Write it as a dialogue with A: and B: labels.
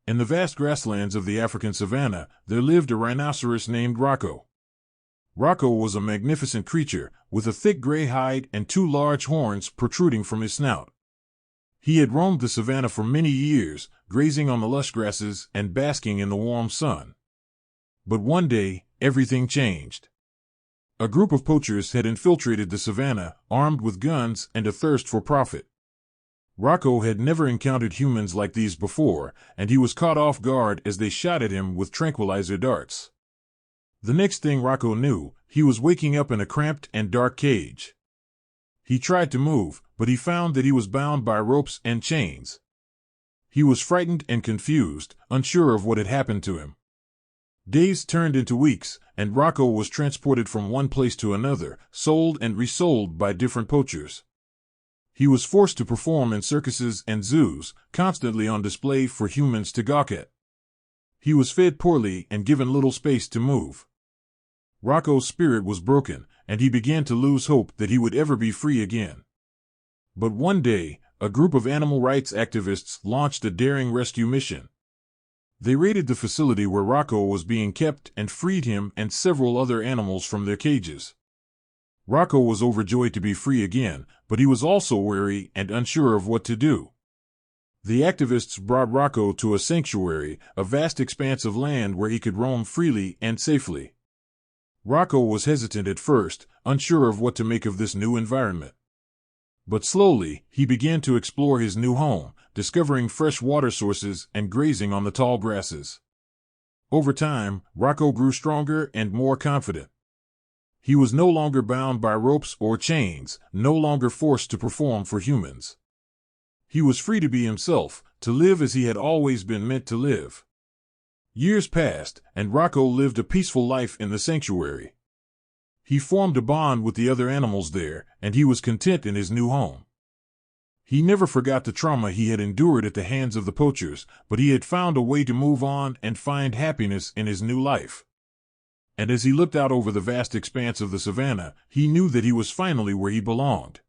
A: In the vast grasslands of the African savannah, there lived a rhinoceros named Rocco. Rocco was a magnificent creature, with a thick gray hide and two large horns protruding from his snout. He had roamed the savannah for many years, grazing on the lush grasses and basking in the warm sun. But one day, everything changed. A group of poachers had infiltrated the savannah, armed with guns and a thirst for profit. Rocco had never encountered humans like these before, and he was caught off guard as they shot at him with tranquilizer darts. The next thing Rocco knew, he was waking up in a cramped and dark cage. He tried to move, but he found that he was bound by ropes and chains. He was frightened and confused, unsure of what had happened to him. Days turned into weeks, and Rocco was transported from one place to another, sold and resold by different poachers. He was forced to perform in circuses and zoos, constantly on display for humans to gawk at. He was fed poorly and given little space to move. Rocco's spirit was broken, and he began to lose hope that he would ever be free again. But one day, a group of animal rights activists launched a daring rescue mission. They raided the facility where Rocco was being kept and freed him and several other animals from their cages. Rocco was overjoyed to be free again, but he was also wary and unsure of what to do. The activists brought Rocco to a sanctuary, a vast expanse of land where he could roam freely and safely. Rocco was hesitant at first, unsure of what to make of this new environment. But slowly, he began to explore his new home, discovering fresh water sources and grazing on the tall grasses. Over time, Rocco grew stronger and more confident. He was no longer bound by ropes or chains, no longer forced to perform for humans. He was free to be himself, to live as he had always been meant to live. Years passed, and Rocco lived a peaceful life in the sanctuary. He formed a bond with the other animals there, and he was content in his new home. He never forgot the trauma he had endured at the hands of the poachers, but he had found a way to move on and find happiness in his new life. And as he looked out over the vast expanse of the savannah, he knew that he was finally where he belonged.